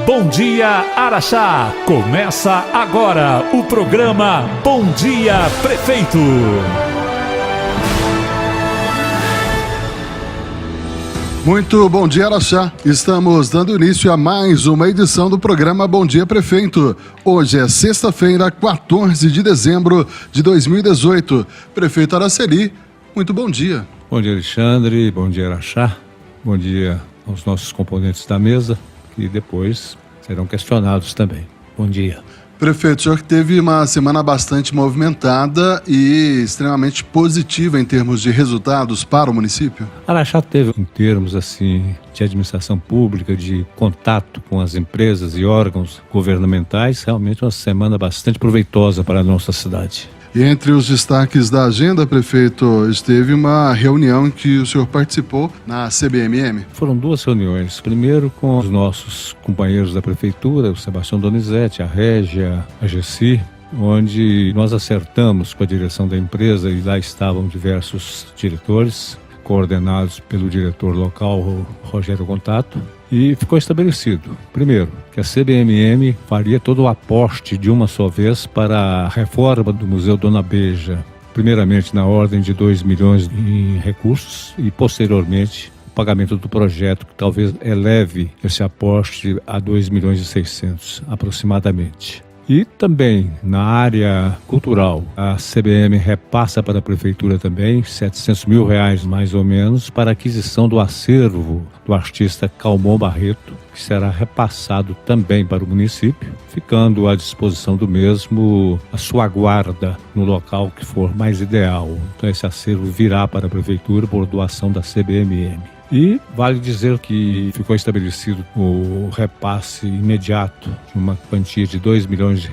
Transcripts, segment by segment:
Bom dia, Araxá! Começa agora o programa Bom Dia Prefeito. Muito bom dia, Araxá. Estamos dando início a mais uma edição do programa Bom Dia Prefeito. Hoje é sexta-feira, 14 de dezembro de 2018. Prefeito Araceli, muito bom dia. Bom dia, Alexandre. Bom dia, Araxá. Bom dia aos nossos componentes da mesa, que depois serão questionados também. Bom dia. Prefeito, o senhor teve uma semana bastante movimentada e extremamente positiva em termos de resultados para o município? Araxá teve, em termos de administração pública, de contato com as empresas e órgãos governamentais, realmente uma semana bastante proveitosa para a nossa cidade. E entre os destaques da agenda, prefeito, esteve uma reunião em que o senhor participou na CBMM. Foram duas reuniões. Primeiro com os nossos companheiros da prefeitura, o Sebastião Donizete, a Régia, a Gessi, onde nós acertamos com a direção da empresa e lá estavam diversos diretores, coordenados pelo diretor local, Rogério Contato, e ficou estabelecido, primeiro, que a CBMM faria todo o aporte de uma só vez para a reforma do Museu Dona Beija, primeiramente na ordem de 2 milhões em recursos e, posteriormente, o pagamento do projeto, que talvez eleve esse aporte a 2 milhões e 600 aproximadamente. E também na área cultural, a CBM repassa para a prefeitura também R$700 mil mais ou menos para a aquisição do acervo do artista Calmon Barreto, que será repassado também para o município, ficando à disposição do mesmo a sua guarda no local que for mais ideal. Então esse acervo virá para a prefeitura por doação da CBMM. E vale dizer que ficou estabelecido o repasse imediato de uma quantia de R$2 milhões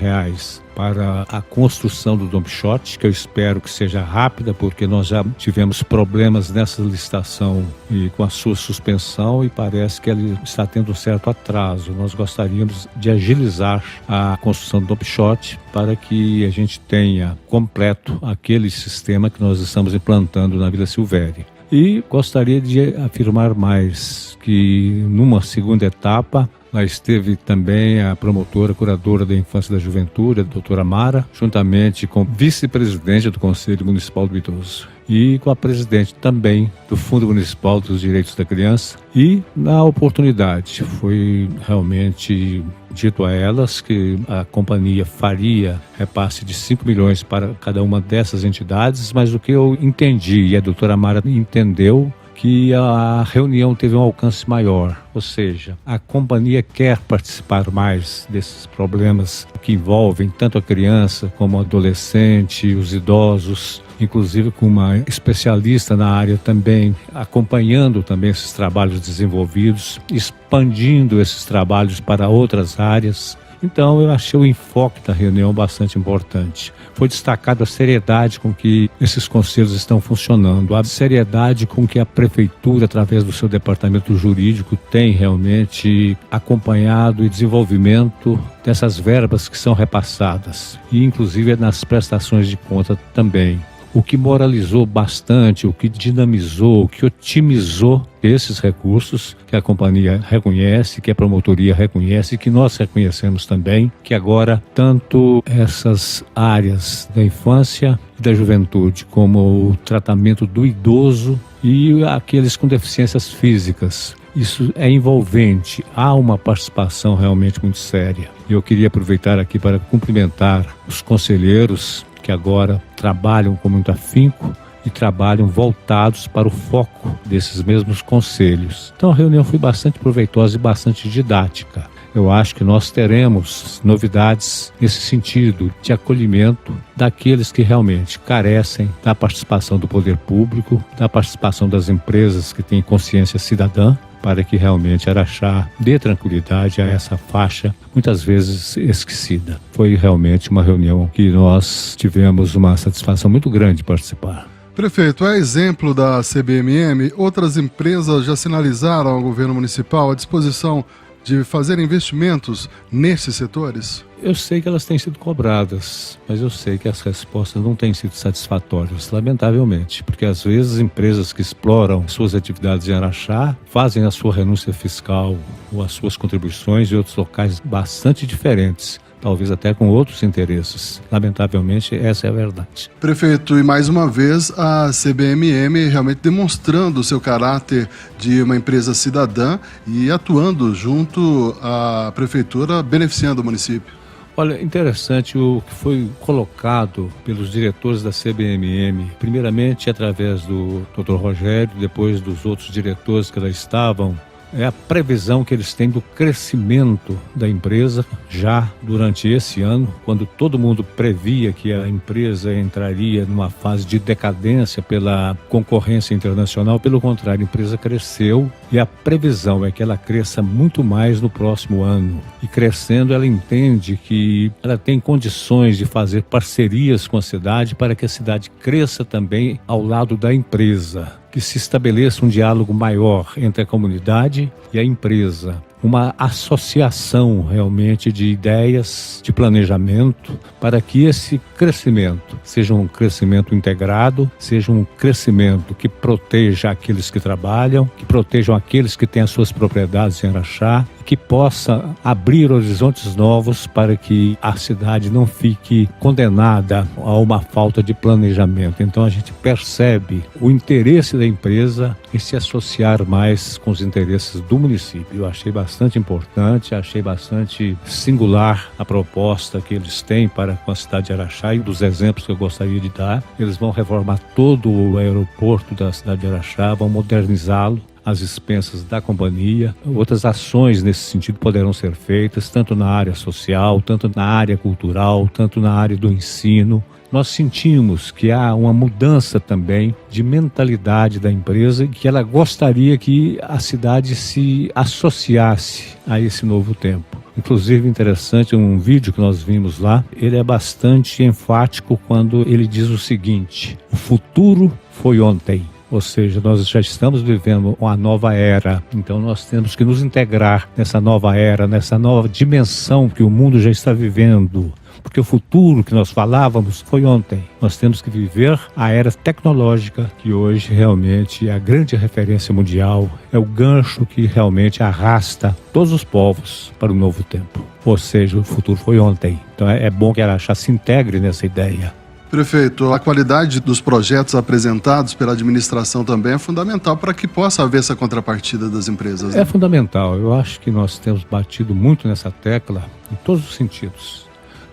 para a construção do Don Quixote, que eu espero que seja rápida, porque nós já tivemos problemas nessa licitação e com a sua suspensão e parece que ela está tendo um certo atraso. Nós gostaríamos de agilizar a construção do Don Quixote para que a gente tenha completo aquele sistema que nós estamos implantando na Vila Silvéria. E gostaria de afirmar mais que numa segunda etapa lá esteve também a promotora, curadora da Infância e da Juventude, a doutora Mara, juntamente com o vice-presidente do Conselho Municipal do Idoso e com a presidente também do Fundo Municipal dos Direitos da Criança. E na oportunidade foi realmente dito a elas que a companhia faria repasse de 5 milhões para cada uma dessas entidades, mas o que eu entendi e a doutora Mara entendeu, que a reunião teve um alcance maior, ou seja, a companhia quer participar mais desses problemas que envolvem tanto a criança como o adolescente, os idosos, inclusive com uma especialista na área também, acompanhando também esses trabalhos desenvolvidos, expandindo esses trabalhos para outras áreas. Então eu achei o enfoque da reunião bastante importante. Foi destacado a seriedade com que esses conselhos estão funcionando, a seriedade com que a prefeitura, através do seu departamento jurídico, tem realmente acompanhado o desenvolvimento dessas verbas que são repassadas, e inclusive nas prestações de conta também. O que moralizou bastante, o que dinamizou, o que otimizou esses recursos que a companhia reconhece, que a promotoria reconhece, que nós reconhecemos também, que agora tanto essas áreas da infância e da juventude, como o tratamento do idoso e aqueles com deficiências físicas, isso é envolvente, há uma participação realmente muito séria. Eu queria aproveitar aqui para cumprimentar os conselheiros que agora trabalham com muito afinco e trabalham voltados para o foco desses mesmos conselhos. Então a reunião foi bastante proveitosa e bastante didática. Eu acho que nós teremos novidades nesse sentido de acolhimento daqueles que realmente carecem da participação do poder público, da participação das empresas que têm consciência cidadã, para que realmente Araxá dê tranquilidade a essa faixa, muitas vezes esquecida. Foi realmente uma reunião que nós tivemos uma satisfação muito grande de participar. Prefeito, a exemplo da CBMM, outras empresas já sinalizaram ao governo municipal a disposição de fazer investimentos nesses setores? Eu sei que elas têm sido cobradas, mas eu sei que as respostas não têm sido satisfatórias, lamentavelmente, porque às vezes empresas que exploram suas atividades em Araxá fazem a sua renúncia fiscal ou as suas contribuições em outros locais bastante diferentes, talvez até com outros interesses. Lamentavelmente, essa é a verdade. Prefeito, e mais uma vez a CBMM realmente demonstrando o seu caráter de uma empresa cidadã e atuando junto à prefeitura, beneficiando o município. Olha, interessante o que foi colocado pelos diretores da CBMM, primeiramente através do Dr. Rogério, depois dos outros diretores que lá estavam, é a previsão que eles têm do crescimento da empresa já durante esse ano, quando todo mundo previa que a empresa entraria numa fase de decadência pela concorrência internacional. Pelo contrário, a empresa cresceu e a previsão é que ela cresça muito mais no próximo ano. E crescendo, ela entende que ela tem condições de fazer parcerias com a cidade para que a cidade cresça também ao lado da empresa, que se estabeleça um diálogo maior entre a comunidade e a empresa. Uma associação realmente de ideias, de planejamento, para que esse crescimento seja um crescimento integrado, seja um crescimento que proteja aqueles que trabalham, que protejam aqueles que têm as suas propriedades em Araxá, que possa abrir horizontes novos para que a cidade não fique condenada a uma falta de planejamento. Então a gente percebe o interesse da empresa em se associar mais com os interesses do município. Eu achei bastante importante, achei bastante singular a proposta que eles têm para com a cidade de Araxá, e dos exemplos que eu gostaria de dar. Eles vão reformar todo o aeroporto da cidade de Araxá, vão modernizá-lo às expensas da companhia. Outras ações nesse sentido poderão ser feitas, tanto na área social, tanto na área cultural, tanto na área do ensino. Nós sentimos que há uma mudança também de mentalidade da empresa e que ela gostaria que a cidade se associasse a esse novo tempo. Inclusive, interessante, um vídeo que nós vimos lá, ele é bastante enfático quando ele diz o seguinte: o futuro foi ontem. Ou seja, nós já estamos vivendo uma nova era, então nós temos que nos integrar nessa nova era, nessa nova dimensão que o mundo já está vivendo. Porque o futuro que nós falávamos foi ontem. Nós temos que viver a era tecnológica, que hoje realmente é a grande referência mundial, é o gancho que realmente arrasta todos os povos para o novo tempo. Ou seja, o futuro foi ontem. Então é bom que a Araxá se integre nessa ideia. Prefeito, a qualidade dos projetos apresentados pela administração também é fundamental para que possa haver essa contrapartida das empresas, né? É fundamental. Eu acho que nós temos batido muito nessa tecla em todos os sentidos.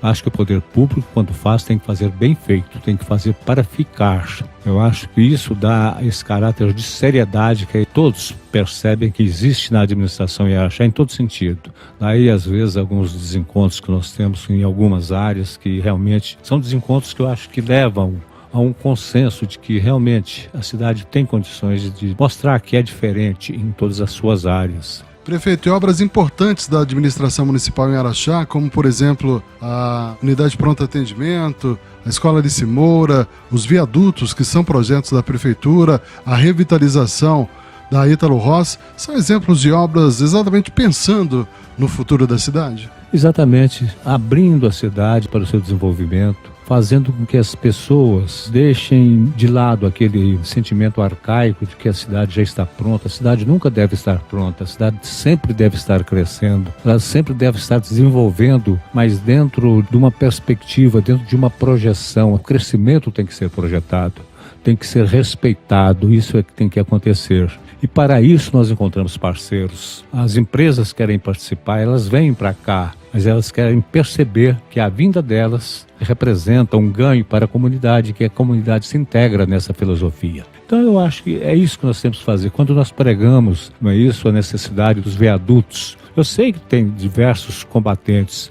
Acho que o poder público, quando faz, tem que fazer bem feito, tem que fazer para ficar. Eu acho que isso dá esse caráter de seriedade que todos percebem que existe na administração em Araxá em todo sentido. Daí, às vezes, alguns desencontros que nós temos em algumas áreas que realmente são desencontros que eu acho que levam a um consenso de que realmente a cidade tem condições de mostrar que é diferente em todas as suas áreas. Prefeito, e obras importantes da administração municipal em Araxá, como, por exemplo, a Unidade de Pronto Atendimento, a Escola Alice Moura, os viadutos, que são projetos da Prefeitura, a revitalização da Ítalo Rossi, são exemplos de obras exatamente pensando no futuro da cidade? Exatamente, abrindo a cidade para o seu desenvolvimento, fazendo com que as pessoas deixem de lado aquele sentimento arcaico de que a cidade já está pronta. A cidade nunca deve estar pronta, a cidade sempre deve estar crescendo, ela sempre deve estar desenvolvendo, mas dentro de uma perspectiva, dentro de uma projeção. O crescimento tem que ser projetado, tem que ser respeitado, isso é que tem que acontecer. E para isso nós encontramos parceiros. As empresas querem participar, elas vêm para cá, mas elas querem perceber que a vinda delas representa um ganho para a comunidade, que a comunidade se integra nessa filosofia. Então eu acho que é isso que nós temos que fazer. Quando nós pregamos, não é isso, a necessidade dos viadutos. Eu sei que tem diversos combatentes,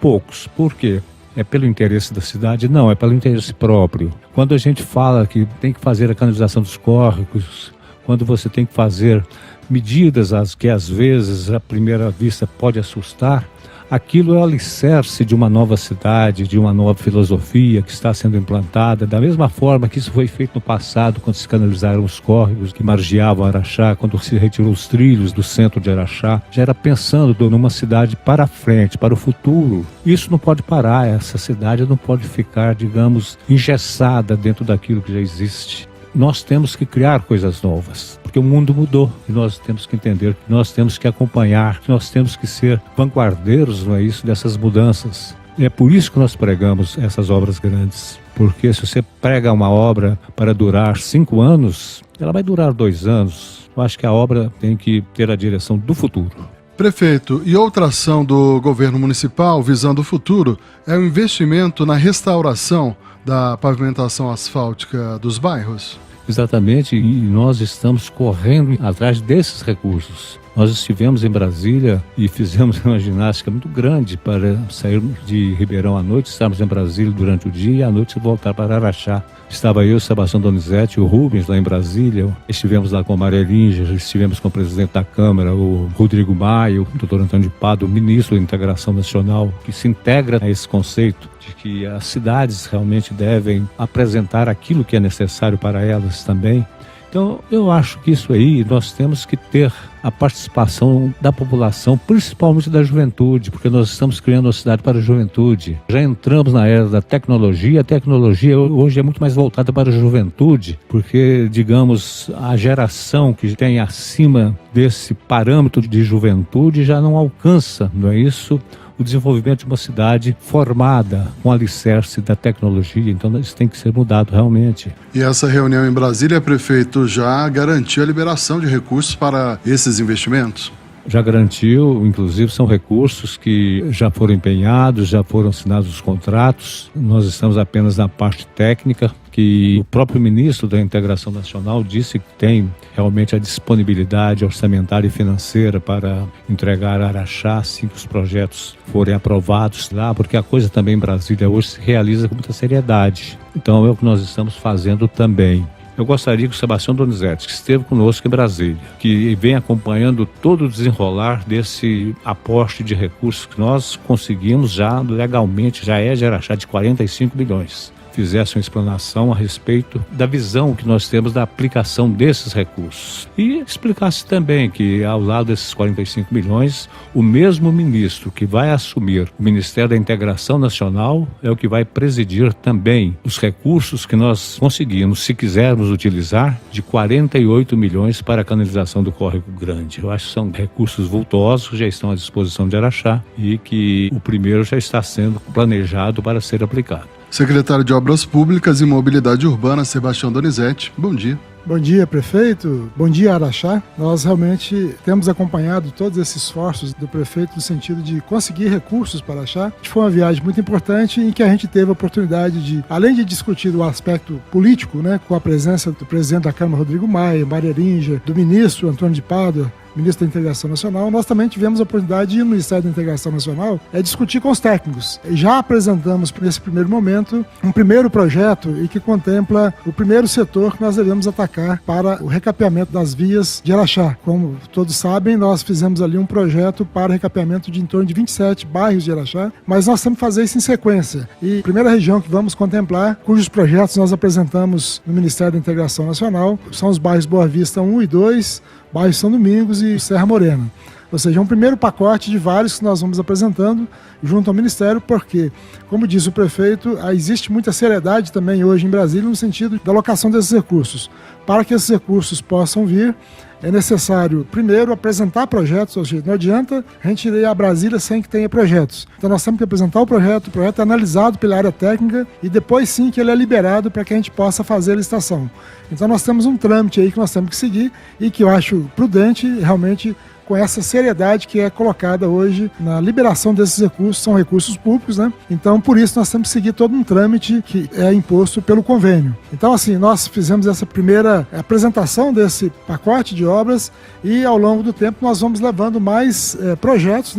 poucos. Por quê? É pelo interesse da cidade? Não, é pelo interesse próprio. Quando a gente fala que tem que fazer a canalização dos córregos, quando você tem que fazer medidas que às vezes à primeira vista pode assustar, aquilo é o alicerce de uma nova cidade, de uma nova filosofia que está sendo implantada, da mesma forma que isso foi feito no passado, quando se canalizaram os córregos que margeavam Araxá, quando se retirou os trilhos do centro de Araxá, já era pensando numa cidade para frente, para o futuro. Isso não pode parar, essa cidade não pode ficar, digamos, engessada dentro daquilo que já existe. Nós temos que criar coisas novas, porque o mundo mudou e nós temos que entender, que nós temos que acompanhar, que nós temos que ser vanguardeiros, não é isso, dessas mudanças. E é por isso que nós pregamos essas obras grandes, porque se você prega uma obra para durar 5 anos, ela vai durar 2 anos. Eu acho que a obra tem que ter a direção do futuro. Prefeito, e outra ação do governo municipal visando o futuro é o investimento na restauração da pavimentação asfáltica dos bairros? Exatamente, e nós estamos correndo atrás desses recursos. Nós estivemos em Brasília e fizemos uma ginástica muito grande para sairmos de Ribeirão à noite, estarmos em Brasília durante o dia e à noite voltar para Araxá. Estava eu, Sebastião Donizete, o Rubens lá em Brasília, estivemos lá com a Maria Elinger, estivemos com o presidente da Câmara, o Rodrigo Maia, o doutor Antônio de Pádua, o ministro da Integração Nacional, que se integra a esse conceito de que as cidades realmente devem apresentar aquilo que é necessário para elas também. Então, eu acho que isso aí nós temos que ter a participação da população, principalmente da juventude, porque nós estamos criando uma cidade para a juventude. Já entramos na era da tecnologia, a tecnologia hoje é muito mais voltada para a juventude, porque, digamos, a geração que tem acima desse parâmetro de juventude já não alcança, não é isso? O desenvolvimento de uma cidade formada com alicerce da tecnologia. Então isso tem que ser mudado realmente. E essa reunião em Brasília, prefeito, já garantiu a liberação de recursos para esses investimentos? Já garantiu, inclusive são recursos que já foram empenhados, já foram assinados os contratos. Nós estamos apenas na parte técnica, que o próprio ministro da Integração Nacional disse que tem realmente a disponibilidade orçamentária e financeira para entregar a Araxá assim que os projetos forem aprovados lá, porque a coisa também em Brasília hoje se realiza com muita seriedade. Então é o que nós estamos fazendo também. Eu gostaria que o Sebastião Donizete, que esteve conosco em Brasília, que vem acompanhando todo o desenrolar desse aporte de recursos que nós conseguimos já legalmente, já é de Araxá de 45 milhões. Fizesse uma explanação a respeito da visão que nós temos da aplicação desses recursos. E explicasse também que, ao lado desses 45 milhões, o mesmo ministro que vai assumir o Ministério da Integração Nacional é o que vai presidir também os recursos que nós conseguimos, se quisermos utilizar, de 48 milhões para a canalização do Córrego Grande. Eu acho que são recursos vultuosos que já estão à disposição de Araxá e que o primeiro já está sendo planejado para ser aplicado. Secretário de Obras Públicas e Mobilidade Urbana, Sebastião Donizete, bom dia. Bom dia, prefeito. Bom dia, Araxá. Nós realmente temos acompanhado todos esses esforços do prefeito no sentido de conseguir recursos para Araxá. Foi uma viagem muito importante em que a gente teve a oportunidade de, além de discutir o aspecto político, com a presença do presidente da Câmara, Rodrigo Maia, Maria Elinger, do ministro Antônio de Pádua, ministro da Integração Nacional, nós também tivemos a oportunidade de ir no Ministério da Integração Nacional discutir com os técnicos. Já apresentamos, nesse primeiro momento, um primeiro projeto e que contempla o primeiro setor que nós devemos atacar para o recapeamento das vias de Araxá. Como todos sabem, nós fizemos ali um projeto para o recapeamento de em torno de 27 bairros de Araxá, mas nós temos que fazer isso em sequência. E a primeira região que vamos contemplar, cujos projetos nós apresentamos no Ministério da Integração Nacional, são os bairros Boa Vista 1 e 2, bairro São Domingos e Serra Morena. Ou seja, é um primeiro pacote de vários que nós vamos apresentando junto ao Ministério, porque, como disse o prefeito, existe muita seriedade também hoje em Brasília no sentido da alocação desses recursos. Para que esses recursos possam vir, é necessário, primeiro, apresentar projetos, ou seja, não adianta a gente ir a Brasília sem que tenha projetos. Então nós temos que apresentar o projeto é analisado pela área técnica e depois sim que ele é liberado para que a gente possa fazer a licitação. Então nós temos um trâmite aí que nós temos que seguir e que eu acho prudente realmente com essa seriedade que é colocada hoje na liberação desses recursos, são recursos públicos, Então, por isso, nós temos que seguir todo um trâmite que é imposto pelo convênio. Então, assim, nós fizemos essa primeira apresentação desse pacote de obras e, ao longo do tempo, nós vamos levando mais projetos,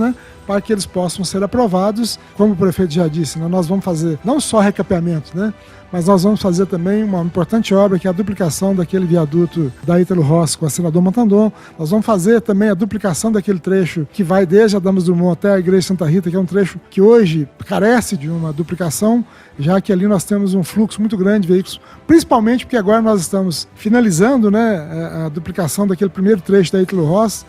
para que eles possam ser aprovados. Como o prefeito já disse, né, nós vamos fazer não só recapeamento, né, mas nós vamos fazer também uma importante obra, que é a duplicação daquele viaduto da Ítalo Rossi com a Senador Montandon. Nós vamos fazer também a duplicação daquele trecho que vai desde a Damas Drummond até a Igreja Santa Rita, que é um trecho que hoje carece de uma duplicação, já que ali nós temos um fluxo muito grande de veículos, principalmente porque agora nós estamos finalizando, né, a duplicação daquele primeiro trecho da Ítalo Rossi.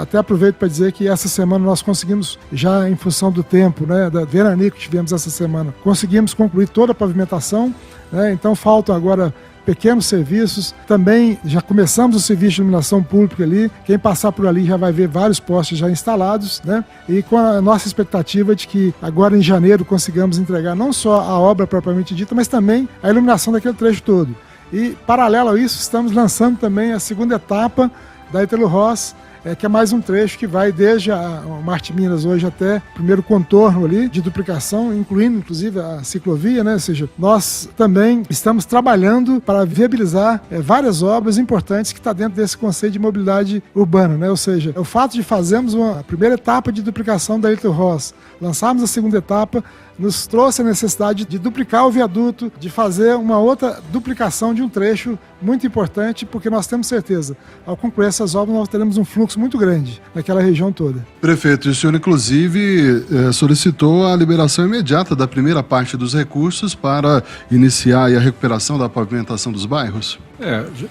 Até aproveito para dizer que essa semana nós conseguimos, já em função do tempo, né, da veranico que tivemos essa semana, conseguimos concluir toda a pavimentação, né, então faltam agora pequenos serviços. Também já começamos o serviço de iluminação pública ali, quem passar por ali já vai ver vários postes já instalados, né, e com a nossa expectativa de que agora em janeiro consigamos entregar não só a obra propriamente dita, mas também a iluminação daquele trecho todo. E paralelo a isso, estamos lançando também a segunda etapa da Ítalo Rossi, que é mais um trecho que vai desde a Marte Minas hoje até o primeiro contorno ali de duplicação, incluindo inclusive a ciclovia, né? Ou seja, nós também estamos trabalhando para viabilizar várias obras importantes que está dentro desse conceito de mobilidade urbana, né? Ou seja, o fato de fazermos uma primeira etapa de duplicação da Ítalo Rossi, lançarmos a segunda etapa, nos trouxe a necessidade de duplicar o viaduto, de fazer uma outra duplicação de um trecho muito importante, porque nós temos certeza, ao concluir essas obras, nós teremos um fluxo muito grande naquela região toda. Prefeito, o senhor inclusive solicitou a liberação imediata da primeira parte dos recursos para iniciar a recuperação da pavimentação dos bairros?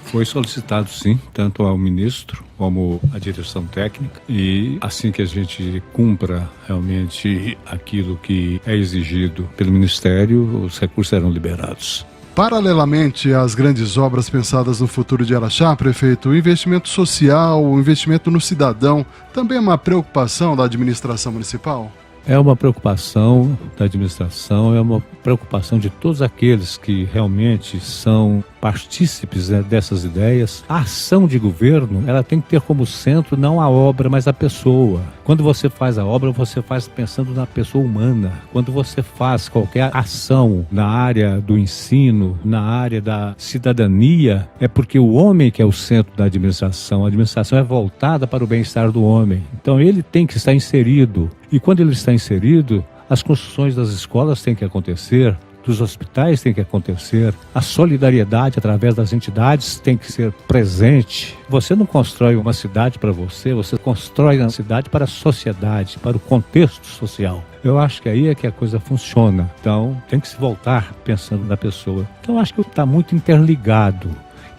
Foi solicitado sim, tanto ao ministro como à direção técnica, e assim que a gente cumpra realmente aquilo que é exigido pelo Ministério, os recursos serão liberados. Paralelamente às grandes obras pensadas no futuro de Araxá, prefeito, o investimento social, o investimento no cidadão, também é uma preocupação da administração municipal? É uma preocupação da administração, é uma preocupação de todos aqueles que realmente são partícipes, né, dessas ideias. A ação de governo, ela tem que ter como centro não a obra, mas a pessoa. Quando você faz a obra, você faz pensando na pessoa humana. Quando você faz qualquer ação na área do ensino, na área da cidadania, é porque o homem que é o centro da administração. A administração é voltada para o bem-estar do homem. Então ele tem que estar inserido. E quando ele está inserido, as construções das escolas têm que acontecer, dos hospitais tem que acontecer, a solidariedade através das entidades tem que ser presente. Você não constrói uma cidade para você constrói uma cidade para a sociedade, para o contexto social. Eu acho que aí é que a coisa funciona. Então, tem que se voltar pensando na pessoa. Então, eu acho que está muito interligado.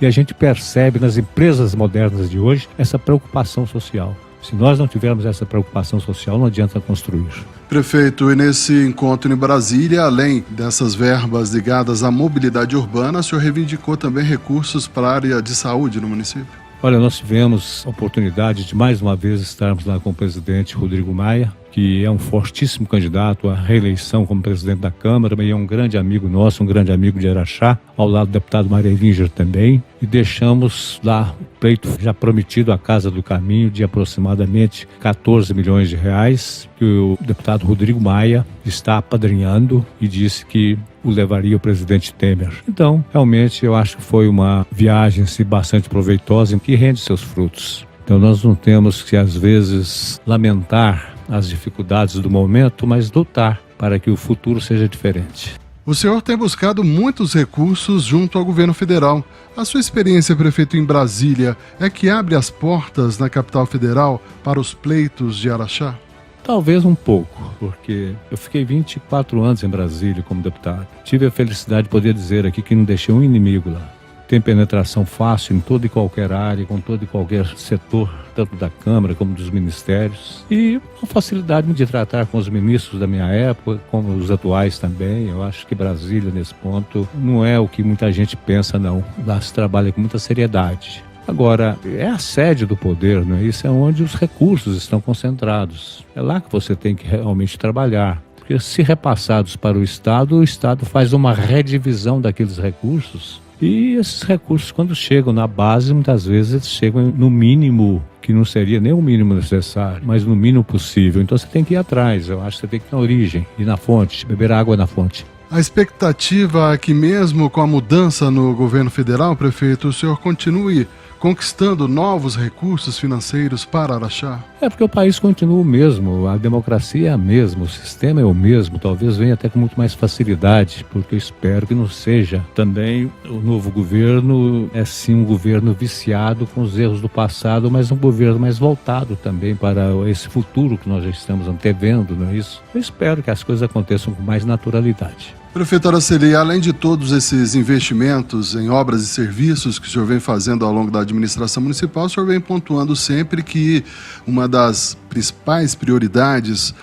E a gente percebe nas empresas modernas de hoje essa preocupação social. Se nós não tivermos essa preocupação social, não adianta construir. Prefeito, e nesse encontro em Brasília, além dessas verbas ligadas à mobilidade urbana, o senhor reivindicou também recursos para a área de saúde no município? Olha, nós tivemos a oportunidade de mais uma vez estarmos lá com o presidente Rodrigo Maia, que é um fortíssimo candidato à reeleição como presidente da Câmara, e é um grande amigo nosso, um grande amigo de Araxá, ao lado do deputado Mário Elínger também, e deixamos lá o pleito já prometido à Casa do Caminho de aproximadamente 14 milhões de reais, que o deputado Rodrigo Maia está apadrinhando e disse que o levaria o presidente Temer. Então, realmente, eu acho que foi uma viagem bastante proveitosa e que rende seus frutos. Então, nós não temos que, às vezes, lamentar as dificuldades do momento, mas lutar para que o futuro seja diferente. O senhor tem buscado muitos recursos junto ao governo federal. A sua experiência, prefeito, em Brasília, é que abre as portas na capital federal para os pleitos de Araxá? Talvez um pouco, porque eu fiquei 24 anos em Brasília como deputado. Tive a felicidade de poder dizer aqui que não deixei um inimigo lá. Tem penetração fácil em toda e qualquer área, com todo e qualquer setor, tanto da Câmara como dos ministérios. E uma facilidade de tratar com os ministros da minha época, como os atuais também. Eu acho que Brasília, nesse ponto, não é o que muita gente pensa, não. Lá se trabalha com muita seriedade. Agora, é a sede do poder, não é? Isso é onde os recursos estão concentrados. É lá que você tem que realmente trabalhar. Porque se repassados para o Estado faz uma redivisão daqueles recursos. E esses recursos, quando chegam na base, muitas vezes eles chegam no mínimo, que não seria nem o mínimo necessário, mas no mínimo possível. Então você tem que ir atrás, eu acho que você tem que ir na origem, ir na fonte, beber água na fonte. A expectativa é que mesmo com a mudança no governo federal, prefeito, o senhor continue conquistando novos recursos financeiros para Araxá? É porque o país continua o mesmo, a democracia é a mesma, o sistema é o mesmo, talvez venha até com muito mais facilidade, porque eu espero que não seja. Também o novo governo é sim um governo viciado com os erros do passado, mas um governo mais voltado também para esse futuro que nós já estamos antevendo, não é isso? Eu espero que as coisas aconteçam com mais naturalidade. Prefeito Araceli, além de todos esses investimentos em obras e serviços que o senhor vem fazendo ao longo da administração municipal, o senhor vem pontuando sempre que uma das principais prioridades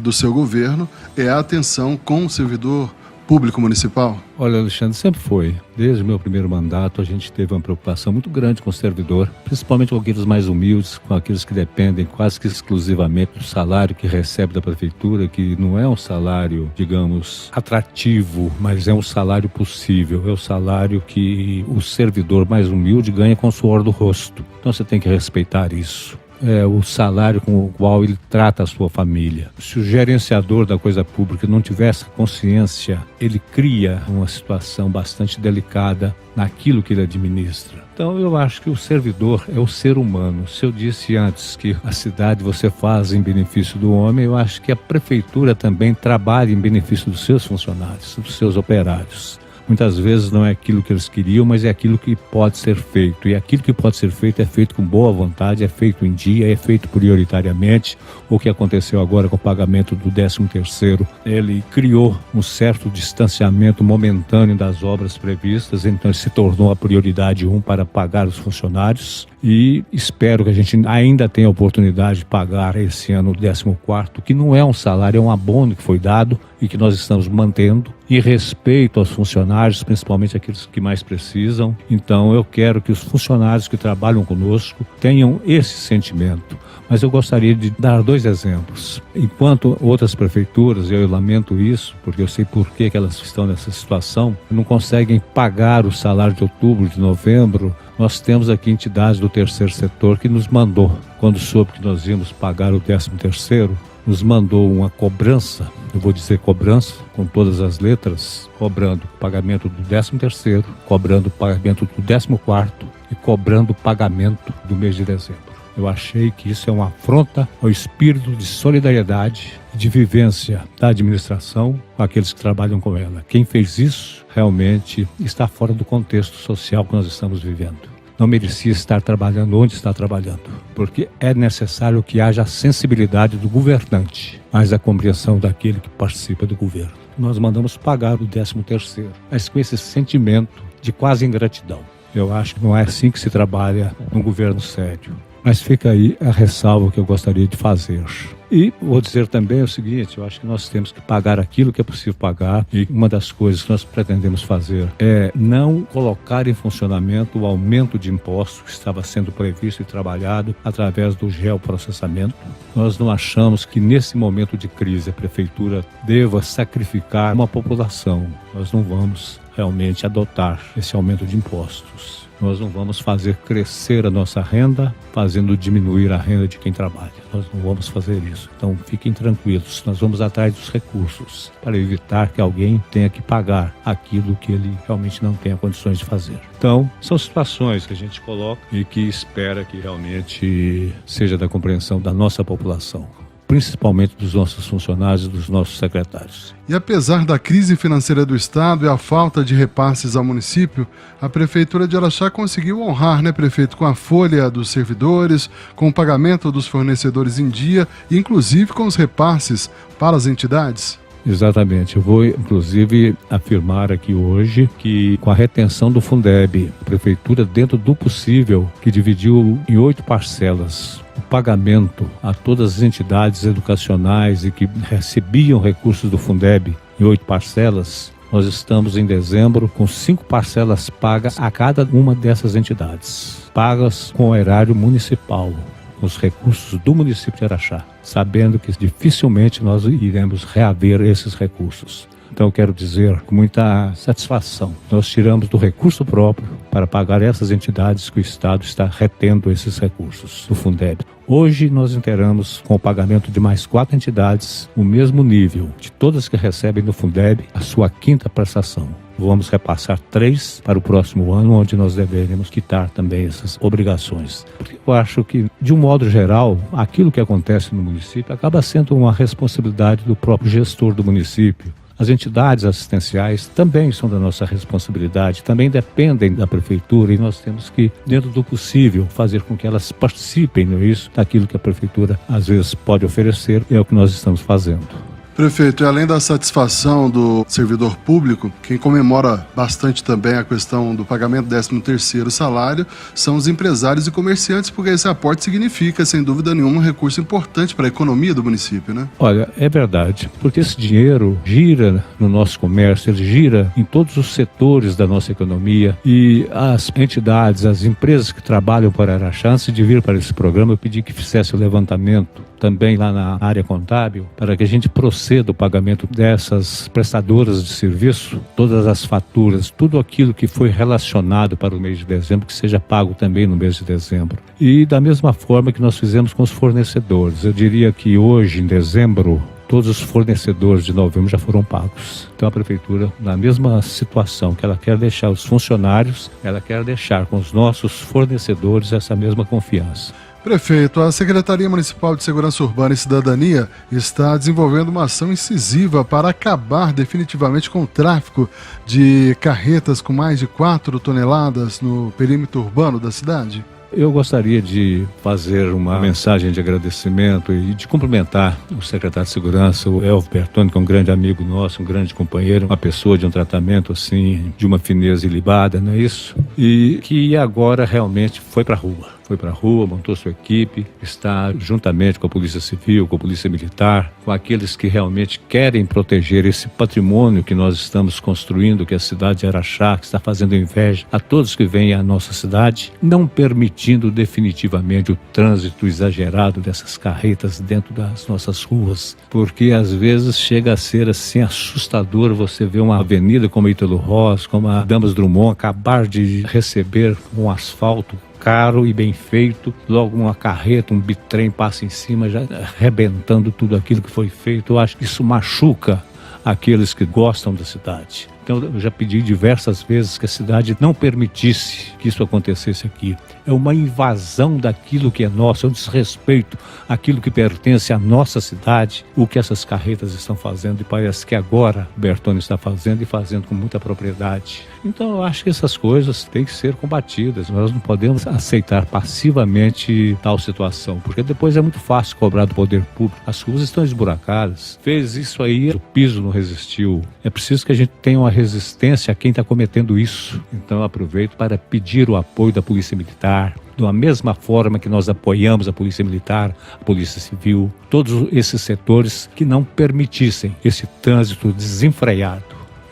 do seu governo é a atenção com o servidor público municipal? Olha, Alexandre, sempre foi. Desde o meu primeiro mandato, a gente teve uma preocupação muito grande com o servidor, principalmente com aqueles mais humildes, com aqueles que dependem quase que exclusivamente do salário que recebe da prefeitura, que não é um salário, digamos, atrativo, mas é um salário possível. É o salário que o servidor mais humilde ganha com o suor do rosto. Então você tem que respeitar isso. É o salário com o qual ele trata a sua família. Se o gerenciador da coisa pública não tiver essa consciência, ele cria uma situação bastante delicada naquilo que ele administra. Então eu acho que o servidor é o ser humano. Se eu disse antes que a cidade você faz em benefício do homem, eu acho que a prefeitura também trabalha em benefício dos seus funcionários, dos seus operários. Muitas vezes não é aquilo que eles queriam, mas é aquilo que pode ser feito. E aquilo que pode ser feito é feito com boa vontade, é feito em dia, é feito prioritariamente. O que aconteceu agora com o pagamento do 13º, ele criou um certo distanciamento momentâneo das obras previstas, então ele se tornou a prioridade 1 para pagar os funcionários. E espero que a gente ainda tenha a oportunidade de pagar esse ano o 14º, que não é um salário, é um abono que foi dado e que nós estamos mantendo, em respeito aos funcionários, principalmente aqueles que mais precisam. Então eu quero que os funcionários que trabalham conosco tenham esse sentimento. Mas eu gostaria de dar 2 exemplos. Enquanto outras prefeituras, eu lamento isso, porque eu sei por que elas estão nessa situação, não conseguem pagar o salário de outubro, de novembro. Nós temos aqui entidades do terceiro setor que nos mandou, quando soube que nós íamos pagar o 13º, nos mandou uma cobrança, eu vou dizer cobrança, com todas as letras, cobrando o pagamento do 13º, cobrando o pagamento do 14º e cobrando o pagamento do mês de dezembro. Eu achei que isso é uma afronta ao espírito de solidariedade e de vivência da administração com aqueles que trabalham com ela. Quem fez isso realmente está fora do contexto social que nós estamos vivendo. Não merecia estar trabalhando onde está trabalhando, porque é necessário que haja a sensibilidade do governante, mas a compreensão daquele que participa do governo. Nós mandamos pagar o 13º, mas com esse sentimento de quase ingratidão. Eu acho que não é assim que se trabalha num governo sério. Mas fica aí a ressalva que eu gostaria de fazer. E vou dizer também o seguinte, eu acho que nós temos que pagar aquilo que é possível pagar, e uma das coisas que nós pretendemos fazer é não colocar em funcionamento o aumento de impostos que estava sendo previsto e trabalhado através do geoprocessamento. Nós não achamos que nesse momento de crise a prefeitura deva sacrificar uma população. Nós não vamos realmente adotar esse aumento de impostos. Nós não vamos fazer crescer a nossa renda, fazendo diminuir a renda de quem trabalha. Nós não vamos fazer isso. Então fiquem tranquilos, nós vamos atrás dos recursos para evitar que alguém tenha que pagar aquilo que ele realmente não tenha condições de fazer. Então, são situações que a gente coloca e que espera que realmente seja da compreensão da nossa população, principalmente dos nossos funcionários e dos nossos secretários. E apesar da crise financeira do Estado e a falta de repasses ao município, a Prefeitura de Araxá conseguiu honrar, prefeito, com a folha dos servidores, com o pagamento dos fornecedores em dia, inclusive com os repasses para as entidades? Exatamente. Eu vou, inclusive, afirmar aqui hoje que, com a retenção do Fundeb, a Prefeitura, dentro do possível, que dividiu em 8 parcelas o pagamento a todas as entidades educacionais e que recebiam recursos do Fundeb em 8 parcelas, nós estamos em dezembro com 5 parcelas pagas a cada uma dessas entidades, pagas com o erário municipal, com os recursos do município de Araxá, sabendo que dificilmente nós iremos reaver esses recursos. Então eu quero dizer com muita satisfação, nós tiramos do recurso próprio para pagar essas entidades que o Estado está retendo esses recursos do Fundeb. Hoje nós inteiramos com o pagamento de mais 4 entidades o mesmo nível de todas que recebem do Fundeb a sua 5ª prestação. vamos repassar 3 para o próximo ano, onde nós deveremos quitar também essas obrigações. Porque eu acho que, de um modo geral, aquilo que acontece no município acaba sendo uma responsabilidade do próprio gestor do município. As entidades assistenciais também são da nossa responsabilidade, também dependem da prefeitura, e nós temos que, dentro do possível, fazer com que elas participem nisso, daquilo que a prefeitura às vezes pode oferecer, é o que nós estamos fazendo. Prefeito, e além da satisfação do servidor público, quem comemora bastante também a questão do pagamento do 13º salário são os empresários e comerciantes, porque esse aporte significa, sem dúvida nenhuma, um recurso importante para a economia do município, né? Olha, é verdade, porque esse dinheiro gira no nosso comércio, ele gira em todos os setores da nossa economia, e as entidades, as empresas que trabalham para Araxá, antes de vir para esse programa, eu pedi que fizesse o levantamento também lá na área contábil, para que a gente proceda o pagamento dessas prestadoras de serviço, todas as faturas, tudo aquilo que foi relacionado para o mês de dezembro, que seja pago também no mês de dezembro. E da mesma forma que nós fizemos com os fornecedores, eu diria que hoje, em dezembro, todos os fornecedores de novembro já foram pagos. Então a prefeitura, na mesma situação que ela quer deixar os funcionários, ela quer deixar com os nossos fornecedores essa mesma confiança. Prefeito, a Secretaria Municipal de Segurança Urbana e Cidadania está desenvolvendo uma ação incisiva para acabar definitivamente com o tráfico de carretas com mais de 4 toneladas no perímetro urbano da cidade. Eu gostaria de fazer uma mensagem de agradecimento e de cumprimentar o secretário de Segurança, o Elvio Bertoni, que é um grande amigo nosso, um grande companheiro, uma pessoa de um tratamento assim, de uma fineza ilibada, não é isso? E que agora realmente foi para a rua. Foi para a rua, montou sua equipe, está juntamente com a Polícia Civil, com a Polícia Militar, com aqueles que realmente querem proteger esse patrimônio que nós estamos construindo, que é a cidade de Araxá, que está fazendo inveja a todos que vêm à nossa cidade, não permitindo definitivamente o trânsito exagerado dessas carretas dentro das nossas ruas, porque às vezes chega a ser assim assustador você ver uma avenida como a Ítalo Ross, como a Damas Drummond, acabar de receber um asfalto caro e bem feito, logo uma carreta, um bitrem passa em cima, já arrebentando tudo aquilo que foi feito. Eu acho que isso machuca aqueles que gostam da cidade. Então eu já pedi diversas vezes que a cidade não permitisse que isso acontecesse aqui. É uma invasão daquilo que é nosso, é um desrespeito àquilo que pertence à nossa cidade, o que essas carretas estão fazendo, e parece que agora o Bertoni está fazendo, e fazendo com muita propriedade. Então eu acho que essas coisas têm que ser combatidas. Nós não podemos aceitar passivamente tal situação, porque depois é muito fácil cobrar do poder público. As ruas estão esburacadas, fez isso aí, o piso não resistiu. É preciso que a gente tenha uma resistência a quem está cometendo isso. Então eu aproveito para pedir o apoio da Polícia Militar, da mesma forma que nós apoiamos a Polícia Militar, a Polícia Civil, todos esses setores que não permitissem esse trânsito desenfreado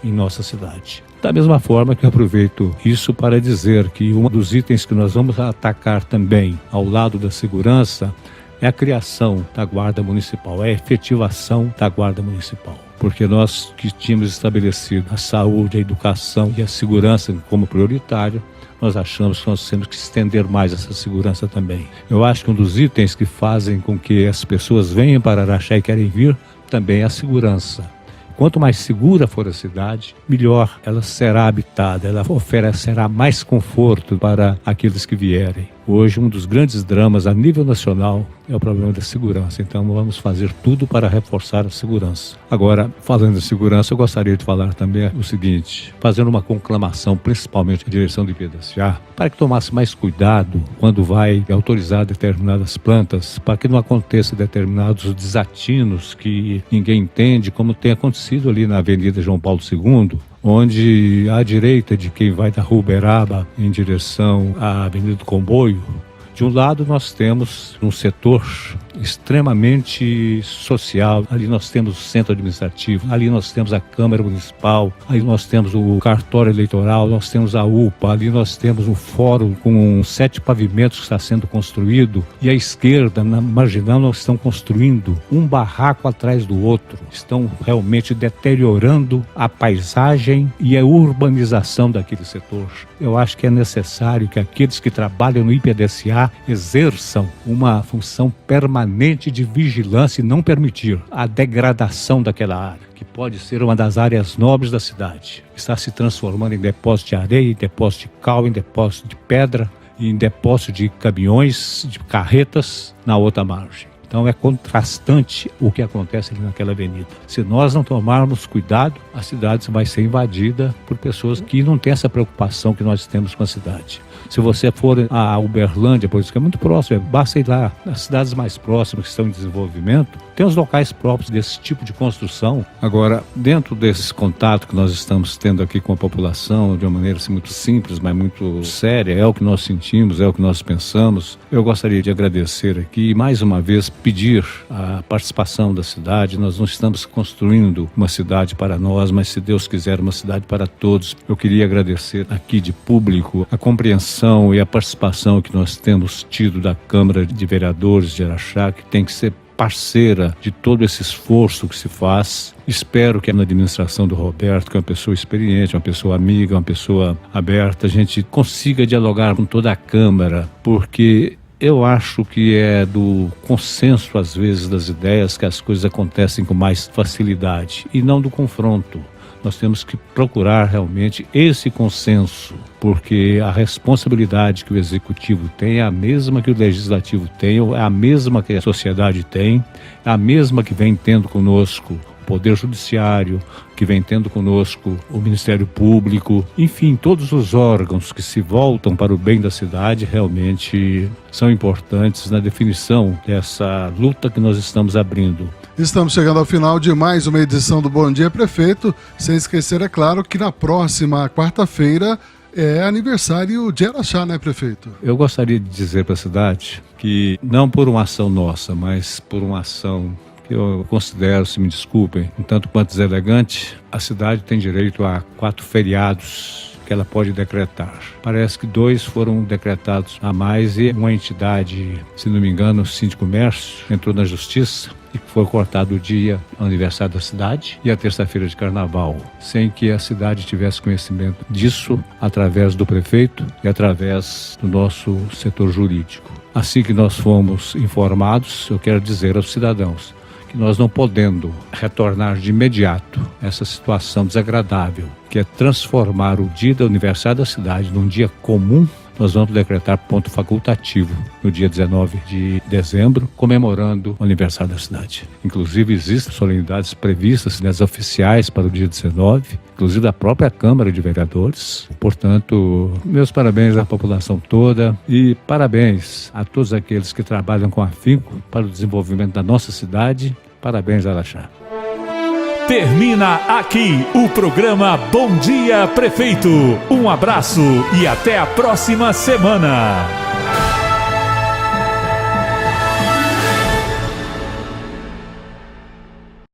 em nossa cidade. Da mesma forma que eu aproveito isso para dizer que um dos itens que nós vamos atacar também ao lado da segurança é a criação da Guarda Municipal, é a efetivação da Guarda Municipal. Porque nós que tínhamos estabelecido a saúde, a educação e a segurança como prioritário, nós achamos que nós temos que estender mais essa segurança também. Eu acho que um dos itens que fazem com que as pessoas venham para Araxá e querem vir também é a segurança. Quanto mais segura for a cidade, melhor ela será habitada, ela oferecerá mais conforto para aqueles que vierem. Hoje, um dos grandes dramas a nível nacional é o problema da segurança. Então, vamos fazer tudo para reforçar a segurança. Agora, falando de segurança, eu gostaria de falar também o seguinte, fazendo uma conclamação, principalmente à direção do IPDCA, para que tomasse mais cuidado quando vai autorizar determinadas plantas, para que não aconteça determinados desatinos que ninguém entende, como tem acontecido ali na Avenida João Paulo II, onde à direita de quem vai da Rua Uberaba em direção à Avenida do Comboio, de um lado nós temos um setor extremamente social, ali nós temos o centro administrativo, ali nós temos a Câmara Municipal, ali nós temos o cartório eleitoral, nós temos a UPA, ali nós temos um fórum com 7 pavimentos que está sendo construído, e à esquerda, na marginal, nós estamos construindo um barraco atrás do outro, estão realmente deteriorando a paisagem e a urbanização daquele setor. Eu acho que é necessário que aqueles que trabalham no IPDCA exerçam uma função permanente permanente de vigilância e não permitir a degradação daquela área, que pode ser uma das áreas nobres da cidade. Está se transformando em depósito de areia, em depósito de cal, em depósito de pedra, em depósito de caminhões, de carretas na outra margem. Então é contrastante o que acontece ali naquela avenida. Se nós não tomarmos cuidado, a cidade vai ser invadida por pessoas que não têm essa preocupação que nós temos com a cidade. Se você for a Uberlândia, por isso que é muito próximo, basta ir lá, nas cidades mais próximas que estão em desenvolvimento, tem os locais próprios desse tipo de construção. Agora, dentro desses contatos que nós estamos tendo aqui com a população, de uma maneira assim, muito simples, mas muito séria, é o que nós sentimos, é o que nós pensamos, eu gostaria de agradecer aqui e mais uma vez pedir a participação da cidade. Nós não estamos construindo uma cidade para nós, mas se Deus quiser, uma cidade para todos. Eu queria agradecer aqui de público a compreensão e a participação que nós temos tido da Câmara de Vereadores de Araxá, que tem que ser parceira de todo esse esforço que se faz. Espero que na administração do Roberto, que é uma pessoa experiente, uma pessoa amiga, uma pessoa aberta, a gente consiga dialogar com toda a Câmara, porque eu acho que é do consenso, às vezes, das ideias que as coisas acontecem com mais facilidade e não do confronto. Nós temos que procurar realmente esse consenso, porque a responsabilidade que o Executivo tem é a mesma que o Legislativo tem, é a mesma que a sociedade tem, é a mesma que vem tendo conosco o Poder Judiciário, que vem tendo conosco o Ministério Público, enfim, todos os órgãos que se voltam para o bem da cidade realmente são importantes na definição dessa luta que nós estamos abrindo. Estamos chegando ao final de mais uma edição do Bom Dia Prefeito, sem esquecer, é claro, que na próxima quarta-feira é aniversário de Araxá, né, prefeito? Eu gostaria de dizer para a cidade que, não por uma ação nossa, mas por uma ação que eu considero, se me desculpem, um tanto quanto deselegante, a cidade tem direito a 4 feriados que ela pode decretar. Parece que 2 foram decretados a mais e uma entidade, se não me engano, o Sindicomércio, entrou na justiça e foi cortado o dia aniversário da cidade e a terça-feira de carnaval, sem que a cidade tivesse conhecimento disso através do prefeito e através do nosso setor jurídico. Assim que nós fomos informados, eu quero dizer aos cidadãos que nós não podendo retornar de imediato essa situação desagradável, que é transformar o dia do aniversário da cidade num dia comum, nós vamos decretar ponto facultativo no dia 19 de dezembro, comemorando o aniversário da cidade. Inclusive, existem solenidades previstas nas oficiais para o dia 19, inclusive da própria Câmara de Vereadores. Portanto, meus parabéns à população toda e parabéns a todos aqueles que trabalham com afinco para o desenvolvimento da nossa cidade. Parabéns, Araxá. Termina aqui o programa Bom Dia Prefeito. Um abraço e até a próxima semana.